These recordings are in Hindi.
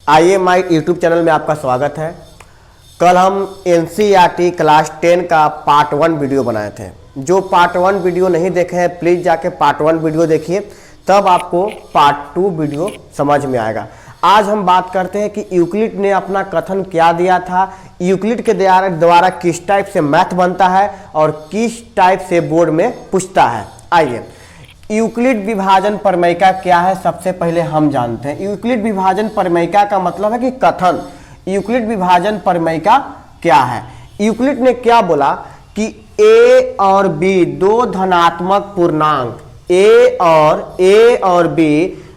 IMI यूट्यूब चैनल में आपका स्वागत है। कल हम NCERT क्लास 10 का पार्ट 1 वीडियो बनाए थे। जो पार्ट 1 वीडियो नहीं देखे हैं प्लीज़ जाके पार्ट 1 वीडियो देखिए, तब आपको पार्ट 2 वीडियो समझ में आएगा। आज हम बात करते हैं कि यूक्लिड ने अपना कथन क्या दिया था, यूक्लिड के द्वारा किस टाइप से मैथ बनता है और किस टाइप से बोर्ड में पूछता है। आइए, यूक्लिड विभाजन प्रमेयिका क्या है सबसे पहले हम जानते हैं। यूक्लिड विभाजन प्रमेयिका का मतलब है कि कथन। यूक्लिड विभाजन प्रमेयिका क्या है? यूक्लिड ने क्या बोला कि a और b दो धनात्मक पूर्णांक, a और b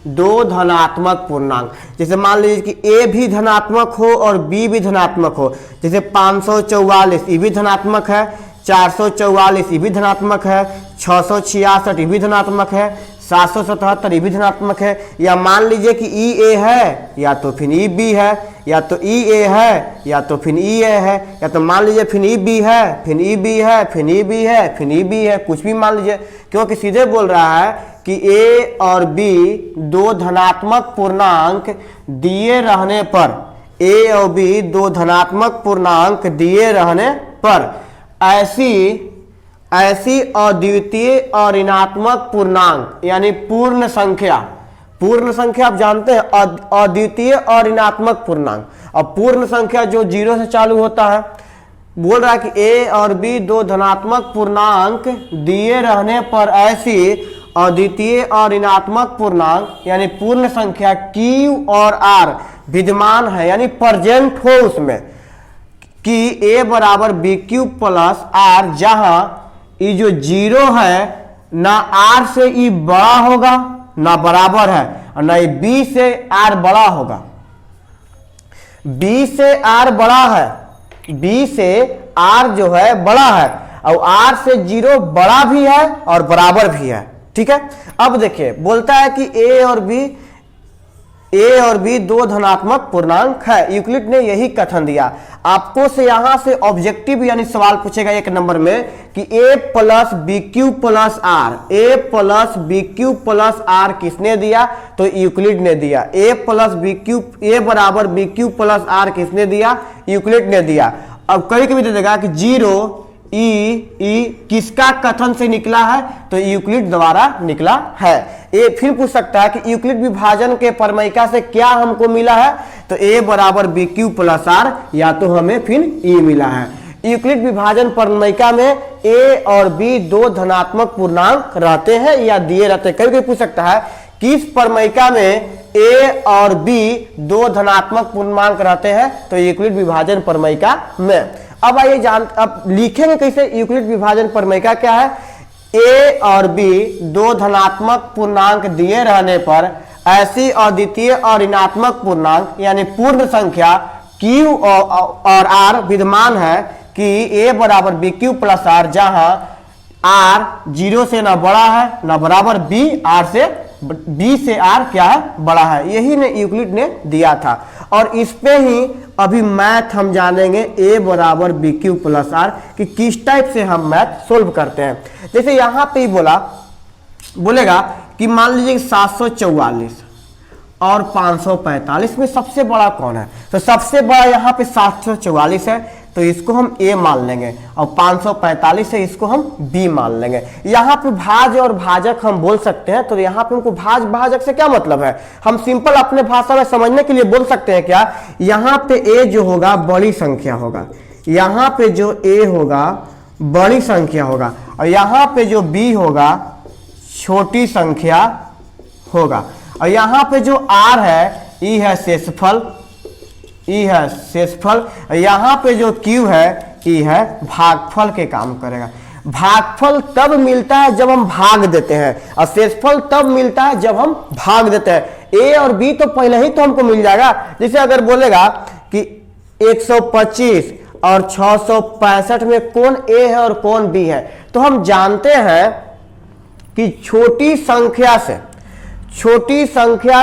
दो धनात्मक पूर्णांक, जैसे मान लीजिए कि a भी धनात्मक हो और b भी धनात्मक हो। जैसे 544 ये भी धनात्मक है, 444 ये भी धनात्मक है, 666 ये भी धनात्मक है, 777 ये भी धनात्मक है। या मान लीजिए कि ई ए है या तो फिर ई बी है, या तो ई ए है या तो फिर ई ए है, या तो मान लीजिए फिर ई बी है, फिर ई बी है, फिर ई बी है, फिर ई बी है, कुछ भी मान लीजिए, क्योंकि सीधे बोल रहा है कि ए और बी दो धनात्मक पूर्णांक दिए रहने पर, ए और बी दो धनात्मक पूर्णांक दिए रहने पर ऐसी अद्वितीय और ऋणात्मक पूर्णांक यानी पूर्ण संख्या आप जानते हैं अद्वितीय और ऋणात्मक पूर्णांक। अब पूर्ण संख्या जो 0 से चालू होता है, बोल रहा है कि ए और बी दो धनात्मक पूर्णांक दिए रहने पर ऐसी अद्वितीय और ऋणात्मक पूर्णांक यानी पूर्ण संख्या Q और R विद्यमान है, यानी प्रेजेंट हो उसमें, कि a बराबर बी क्यूब प्लस आर, जहां ये जो 0 है ना r से ई बड़ा होगा ना बराबर है, और ना ये b से r बड़ा होगा। b से r बड़ा है, b से r जो है बड़ा है, और r से 0 बड़ा भी है और बराबर भी है। ठीक है, अब देखिए बोलता है कि a और b दो धनात्मक पूर्णांक है। यूक्लिड ने यही कथन दिया। आपको से यहां से ऑब्जेक्टिव यानी सवाल पूछेगा 1 नंबर में कि a plus b cube plus r, a plus b cube plus r किसने दिया? तो यूक्लिड ने दिया। a plus b cube, a बराबर बी क्यूब प्लस आर किसने दिया? यूक्लिड ने दिया। अब कभी कभी दे देगा कि 0 ई किसका कथन से निकला है? तो यूक्लिड द्वारा निकला है। ये फिर पूछ सकता है कि यूक्लिड विभाजन के प्रमेयिका से क्या हमको मिला है? तो ए बराबर बी क्यू प्लस आर, या तो हमें फिर ई मिला है। यूक्लिड विभाजन प्रमेयिका में ए और बी दो धनात्मक पूर्णांक रहते हैं या दिए रहते हैं। कभी कभी पूछ सकता है किस प्रमेयिका में ए और बी दो धनात्मक पूर्णांक रहते हैं? तो यूक्लिड विभाजन प्रमेयिका में। अब आइए अब लिखेंगे कैसे यूक्लिड विभाजन प्रमेयिका क्या है? a और b दो धनात्मक पूर्णांक दिए रहने पर ऐसी अद्वितीय और ऋणात्मक पूर्णांक यानी पूर्ण संख्या q और r विद्यमान है कि a बराबर बी क्यू प्लस आर, जहां r 0 से ना बड़ा है ना बराबर, b से r क्या है? बड़ा है। यही ने यूक्लिड ने दिया था, और इस पे ही अभी मैथ हम जानेंगे a बराबर बी क्यू प्लस आर कि किस टाइप से हम मैथ सोल्व करते हैं। जैसे यहां पे ही बोलेगा कि मान लीजिए 744 और 545 में सबसे बड़ा कौन है? तो सबसे बड़ा यहाँ पे 744 है, तो इसको हम a मान लेंगे, और 545 है, इसको हम b मान लेंगे। यहाँ पे भाज्य और भाजक हम बोल सकते हैं। तो यहाँ पे हमको भाजक से क्या मतलब है, हम सिंपल अपने भाषा में समझने के लिए बोल सकते हैं क्या? यहाँ पे a जो होगा बड़ी संख्या होगा, यहाँ पे जो a होगा बड़ी संख्या होगा, और यहाँ पे जो b होगा छोटी संख्या होगा, और यहाँ पे जो r है ई है शेषफल, यहाँ पे जो q है ई है भागफल के काम करेगा। भागफल तब मिलता है जब हम भाग देते हैं, और शेषफल तब मिलता है जब हम भाग देते हैं। a और b तो पहले ही तो हमको मिल जाएगा। जैसे अगर बोलेगा कि 125 और 665 में कौन a है और कौन b है, तो हम जानते हैं कि छोटी संख्या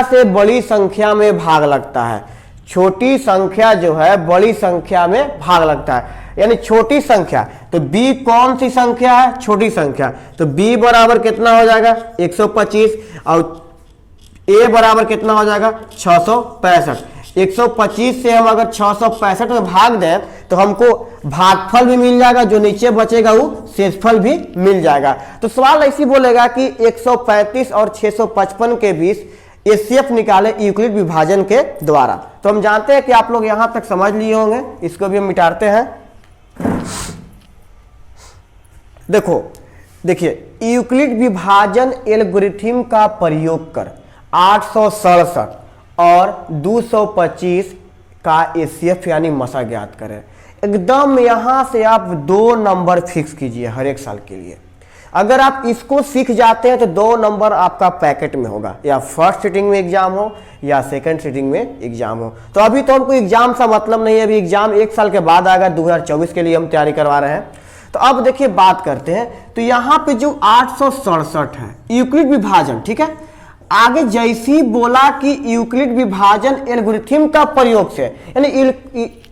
से बड़ी संख्या में भाग लगता है। छोटी संख्या जो है बड़ी संख्या में भाग लगता है, यानी छोटी संख्या। तो b कौन सी संख्या है? छोटी संख्या। तो b बराबर कितना हो जाएगा? 125, और a बराबर कितना हो जाएगा? 665। 125 से हम अगर 665 में भाग दें तो हमको भागफल भी मिल जाएगा, जो नीचे बचेगा वो शेषफल भी मिल जाएगा। तो सवाल ऐसी बोलेगा कि 135 और 655 के बीच एचसीएफ निकाले यूक्लिड विभाजन के द्वारा। तो हम जानते हैं कि आप लोग यहां तक समझ लिए होंगे, इसको भी हम मिटाते हैं। देखिए यूक्लिड विभाजन एल्गोरिथम का प्रयोग कर 867 और 225 का एचसीएफ यानी मसा ज्ञात करें। एकदम यहां से आप 2 नंबर फिक्स कीजिए हर एक साल के लिए। अगर आप इसको सीख जाते हैं तो 2 नंबर आपका पैकेट में होगा, या फर्स्ट सिटिंग में एग्जाम हो या सेकंड सिटिंग में एग्जाम हो। तो अभी तो हमको एग्जाम से मतलब नहीं है, अभी एग्जाम 1 साल के बाद आएगा, 2024 के लिए हम तैयारी करवा रहे हैं। तो अब देखिए बात करते हैं, तो यहाँ पे जो 867 है यूक्लिड विभाजन, ठीक है। आगे जैसी बोला कि यूक्लिड विभाजन एल्गोरिथम का प्रयोग से, यानी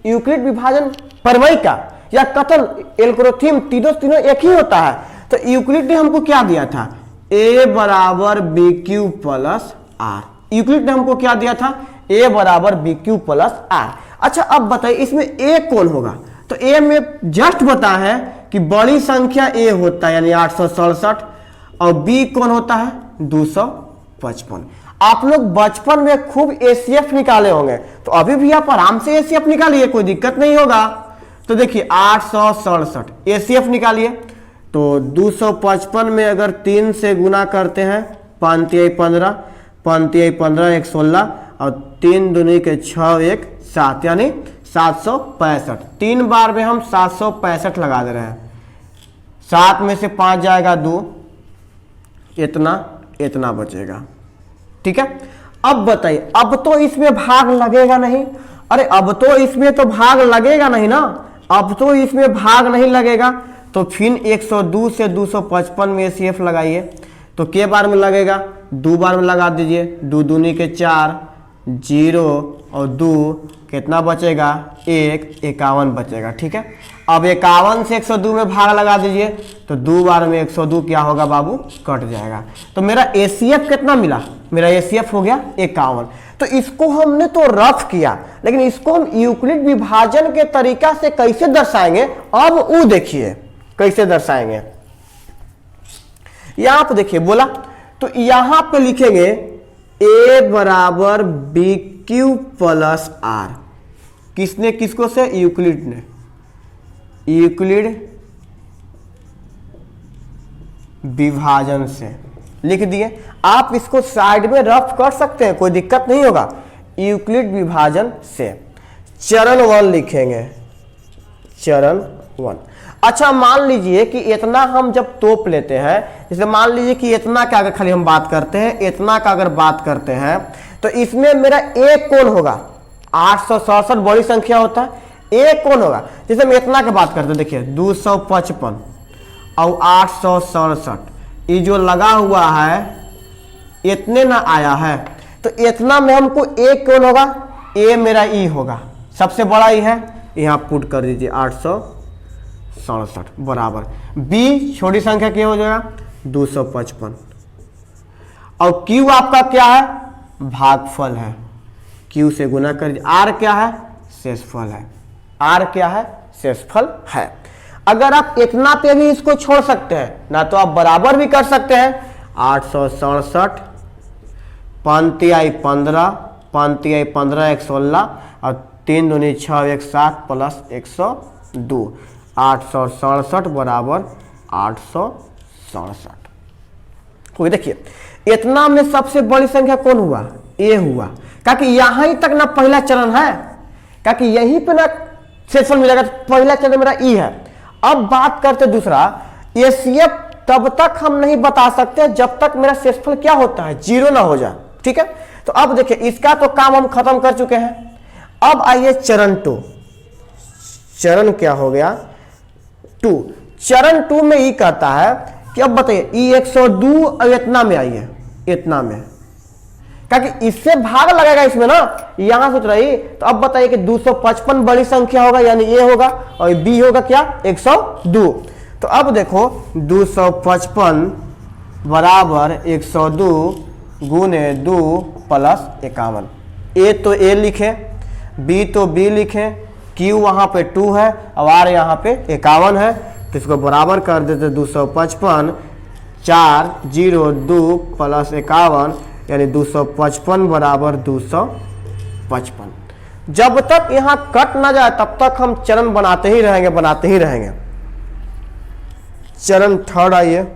यूक्लिड विभाजन प्रमेय का या कथन एल्गोरिथम, तीनों एक ही होता है। तो यूक्लिड ने हमको क्या दिया था, a बराबर b q plus r. Euclid ने हमको क्या दिया था, a बराबर बी क्यू प्लस आर। अच्छा अब बताइए इसमें a कौन होगा, तो a में जस्ट बता है कि बड़ी संख्या a होता है यानी 867, और b कौन होता है 255। आप लोग बचपन में खूब एचसीएफ निकाले होंगे, तो अभी भी आप आराम से एचसीएफ निकालिए, कोई दिक्कत नहीं होगा। तो देखिए 867 एचसीएफ निकालिए, तो 255 में अगर 3 से गुना करते हैं, 5 तिहाई 15, 5 तिहाई 15 1 16, और 3 दूनी के 6 1 7 यानी 765। 3 बार में हम 765 लगा दे रहे हैं। 7 में से 5 जाएगा 2, इतना बचेगा, ठीक है। अब बताइए, अब तो इसमें भाग लगेगा नहीं, अरे अब तो इसमें तो भाग लगेगा नहीं ना, अब तो इसमें भाग नहीं लगेगा। तो फिर 102 से 255 में एचसीएफ लगाइए, तो के बार में लगेगा, 2 बार में लगा दीजिए, 2 दूनी के 4, 0 और 2 कितना बचेगा 1, 51 बचेगा, ठीक है। अब 51 से 102 में भाग लगा दीजिए, तो 2 बार में 102 क्या होगा बाबू, कट जाएगा। तो मेरा एचसीएफ कितना मिला, मेरा एचसीएफ हो गया 51। तो इसको हमने तो रफ किया, लेकिन इसको हम यूक्लिड विभाजन के तरीका से कैसे दर्शाएंगे, अब वो देखिए कैसे दर्शाएंगे। यहां पे देखिए बोला, तो यहां पे लिखेंगे a बराबर बी क्यू प्लस आर। किसने, किसको से, यूक्लिड ने, यूक्लिड विभाजन से लिख दिए। आप इसको साइड में रफ कर सकते हैं, कोई दिक्कत नहीं होगा। यूक्लिड विभाजन से चरण 1 लिखेंगे, चरण 1। अच्छा मान लीजिए कि इतना हम जब तोप लेते हैं, जैसे मान लीजिए कि इतना का अगर खाली हम बात करते हैं, इतना का अगर बात करते हैं, तो इसमें मेरा a कौन होगा, 867 बड़ी संख्या होता है, a कौन होगा। जैसे हम इतना की बात करते हैं, देखिए 255 और 867, ये जो लगा हुआ है इतने ना आया है, तो इतना में हमको a कौन होगा, a मेरा e होगा, सबसे बड़ा e है, यहाँ पुट कर दीजिए 867 बराबर b छोटी संख्या क्या हो जाएगा 255, और q आपका क्या है, भागफल है, q से गुना कर दीजिए। r क्या है, शेषफल है, r क्या है, शेषफल है। अगर आप इतना पे भी इसको छोड़ सकते हैं ना, तो आप बराबर भी कर सकते हैं, 867 5 तिहाई 15, 5 तिहाई 15 116, और 3 दूनी 6 1 7 प्लस 102, 867 बराबर 867। कोई देखिए इतना में सबसे बड़ी संख्या कौन हुआ, ए हुआ, क्योंकि यहां तक ना पहला चरण है, क्योंकि यहीं पे ना शेषफल मिलेगा, तो पहला चरण मेरा ई है। अब बात करते दूसरा, एचसीएफ तब तक हम नहीं बता सकते जब तक मेरा शेषफल क्या होता है, 0 ना हो जाए, ठीक है। तो अब देखिए इसका तो काम हम खत्म कर चुके हैं। अब आइए चरण 2, चरण क्या हो गया 2। चरण 2 में ये कहता है कि अब बताइए ई 102 और इतना में आइए, इतना में, क्योंकि इससे भाग लगेगा इसमें ना, यहां सोच रही। तो अब बताइए कि 255 बड़ी संख्या होगा यानी ए होगा, और बी होगा क्या 102। तो अब देखो 255 बराबर 102 गुने 2 प्लस 51। ए तो ए लिखे, बी तो बी लिखें, क्यू वहाँ पे 2 है और आर यहाँ पे 51 है, तो इसको बराबर कर देते 255, 4 0 2 प्लस 51 यानी 255 बराबर 255। जब तक यहाँ कट ना जाए तब तक हम चरण बनाते ही रहेंगे। चरण थर्ड आइए।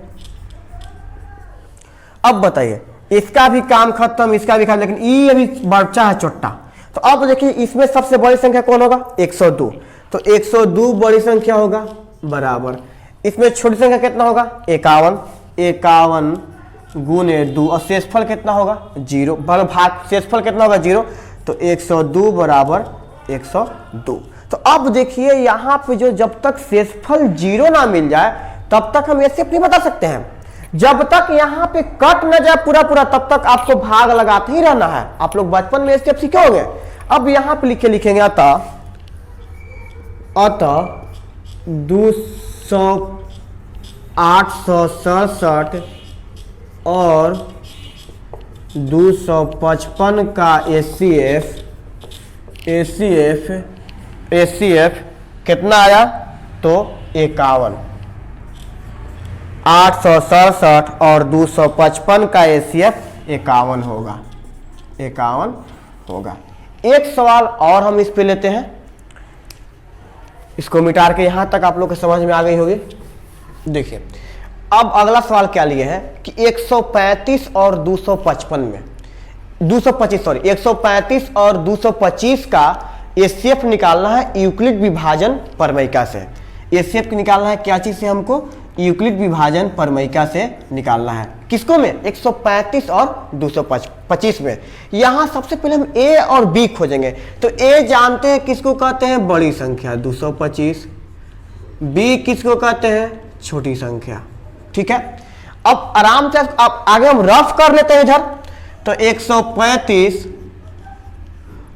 अब बताइए, इसका भी काम खत्म, इसका भी खत्म, लेकिन ई अभी बच्चा है छोटा। तो अब देखिए इसमें सबसे बड़ी संख्या कौन होगा? 102। तो 102 बड़ी संख्या होगा बराबर, इसमें छोटी संख्या कितना होगा? 51। 51 गुने 2 और शेषफल कितना होगा? 0। भाग शेषफल कितना होगा? 0। तो 102 बराबर 102। तो अब देखिए यहाँ पे जो जब तक शेषफल 0 ना मिल जाए तब तक हम ऐसे नहीं बता सकते हैं। जब तक यहाँ पे कट न जाए पूरा तब तक आपको भाग लगाते ही रहना है। आप लोग बचपन में स्टेप सीखे होंगे। अब यहाँ पे लिखेंगे अतः 867 और 255 का ACF कितना आया? तो 51। 867 और 255 का ACF 51 होगा। 51 होगा। एक सवाल और हम इस पे लेते हैं, इसको मिटा के यहां तक आप लोग को समझ में आ गई होगी। देखिए अब अगला सवाल क्या लिए है कि 135 और 255 में 135 और 225 का ACF निकालना है यूक्लिड विभाजन प्रमेयिका से। ACF निकालना है क्या चीज से? हमको यूक्लिड विभाजन प्रमेयिका से निकालना है। किसको में? 135 और 225 में। यहां सबसे पहले हम A और B खोजेंगे। तो A जानते हैं किसको कहते हैं? बड़ी संख्या 225। B किसको कहते हैं? छोटी संख्या। ठीक है, अब आराम से अब आगे हम रफ कर लेते हैं इधर। तो 135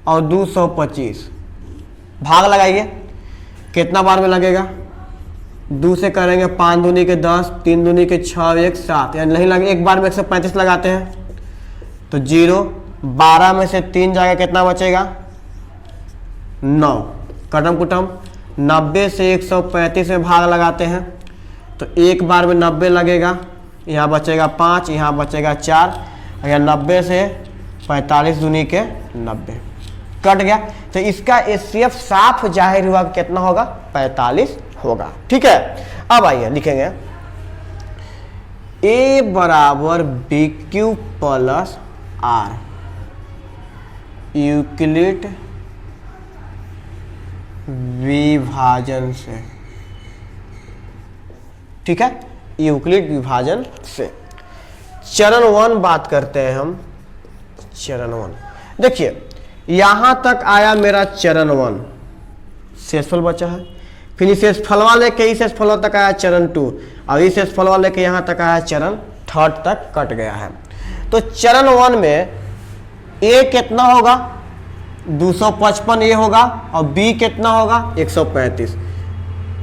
और 225 भाग लगाइए, कितना बार में लगेगा? 2 से करेंगे 5 दूनी के 10, 3 दूनी के 6, 1 7, यानी नहीं लगे। एक बार में 135 लगाते हैं तो 0। 12 में से 3 जाएगा, कितना बचेगा? 9। कटम कुटम 90 से 135 में भाग लगाते हैं तो एक बार में 90 लगेगा, यहाँ बचेगा 5, यहाँ बचेगा 4, या 90 से 45 दूनी के 90 कट गया। तो इसका ACF साफ जाहिर हुआ कितना होगा? 45 होगा। ठीक है, अब आइए लिखेंगे A बराबर BQ प्लस R यूक्लिड विभाजन से। ठीक है, यूक्लिड विभाजन से। चरण 1 बात करते हैं हम। चरण 1 देखिए यहां तक आया मेरा चरण 1, शेषफल बचा है। फिर शेषफलवा लेके इस शेषफलवा तक आया चरण 2, और इस शेषफलवा लेके यहां तक आया चरण 3 तक कट गया है। तो चरण 1 में A कितना होगा? 255 A होगा, और B कितना होगा? 135।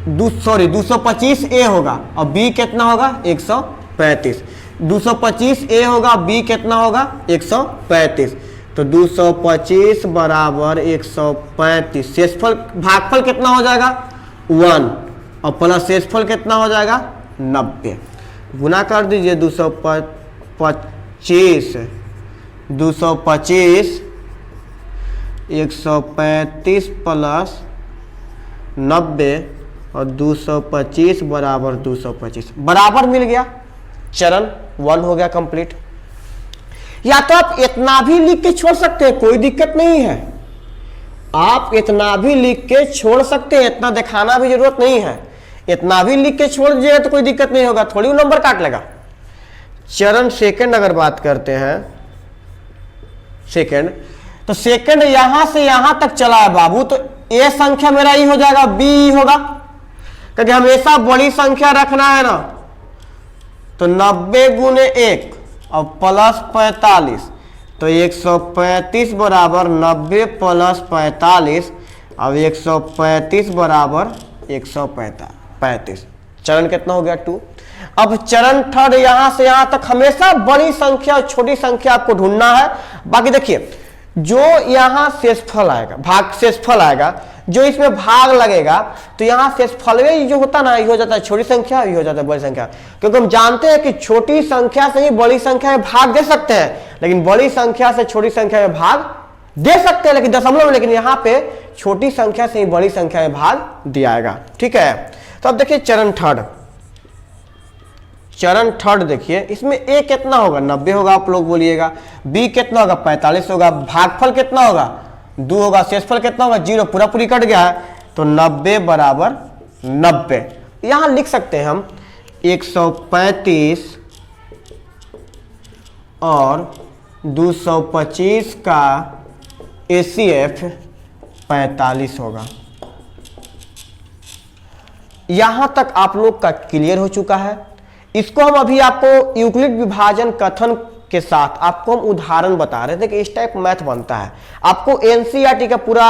225 A होगा और B कितना होगा? 135। 225 A होगा, B कितना होगा? 135। तो 225 बराबर 135। शेषफल भागफल कितना हो जाएगा? 1 और प्लस शेषफल कितना हो जाएगा? 90। गुना कर दीजिए 225 135 प्लस 90 और 225 बराबर 225 बराबर मिल गया। चरण 1 हो गया कंप्लीट। या तो आप इतना भी लिख के छोड़ सकते हैं, कोई दिक्कत नहीं है। आप इतना भी लिख के छोड़ सकते हैं, इतना दिखाना भी जरूरत नहीं है। इतना भी लिख के छोड़ दीजिएगा तो कोई दिक्कत नहीं होगा, थोड़ी नंबर काट लेगा। चरण सेकंड अगर बात करते हैं, सेकंड, तो सेकंड यहां से यहां तक चला है बाबू, तो ए संख्या मेरा ही हो जाएगा, बी होगा, क्योंकि हमेशा बड़ी संख्या रखना है ना। तो 90 गुने 1 और प्लस 45, तो 135 बराबर 90 प्लस 45 और 135 बराबर 135। चरण कितना हो गया? 2। अब चरण थर्ड, यहां से यहां तक हमेशा बड़ी संख्या और छोटी संख्या आपको ढूंढना है। बाकी देखिए जो यहाँ शेषफल आएगा, भाग शेषफल आएगा, जो इसमें भाग लगेगा, तो यहाँ शेषफल में जो होता ना, ये हो जाता है छोटी संख्या, ये हो जाता है बड़ी संख्या, क्योंकि हम जानते हैं कि छोटी संख्या से ही बड़ी संख्या में भाग दे सकते हैं, लेकिन बड़ी संख्या से छोटी संख्या में भाग दे सकते हैं लेकिन दशमलव में, लेकिन यहाँ पे छोटी संख्या से ही बड़ी संख्या में भाग दिया जाएगा। ठीक है, तो अब देखिए चरण थर्ड देखिए, इसमें ए कितना होगा, 90 होगा, आप लोग बोलिएगा। बी कितना होगा, 45 होगा। भागफल कितना होगा, 2 होगा। शेषफल कितना होगा, 0, पूरा पूरी कट गया है, तो 90 बराबर 90। यहां लिख सकते हैं हम 135 और 225 का ACF 45 होगा। यहां तक आप लोग का क्लियर हो चुका है। इसको हम अभी आपको यूक्लिड विभाजन कथन के साथ आपको हम उदाहरण बता रहे थे कि इस टाइप मैथ बनता है। आपको एनसीईआरटी का पूरा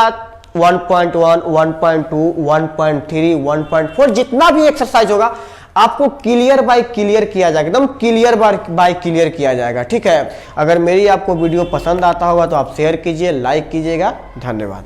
1.1, 1.2, 1.3, 1.4 जितना भी एक्सरसाइज होगा आपको क्लियर बाय क्लियर किया जाएगा, एकदम क्लियर बाय क्लियर किया जाएगा। ठीक है, अगर मेरी आपको वीडियो पसंद आता होगा तो आप शेयर कीजिए, लाइक कीजिएगा। धन्यवाद।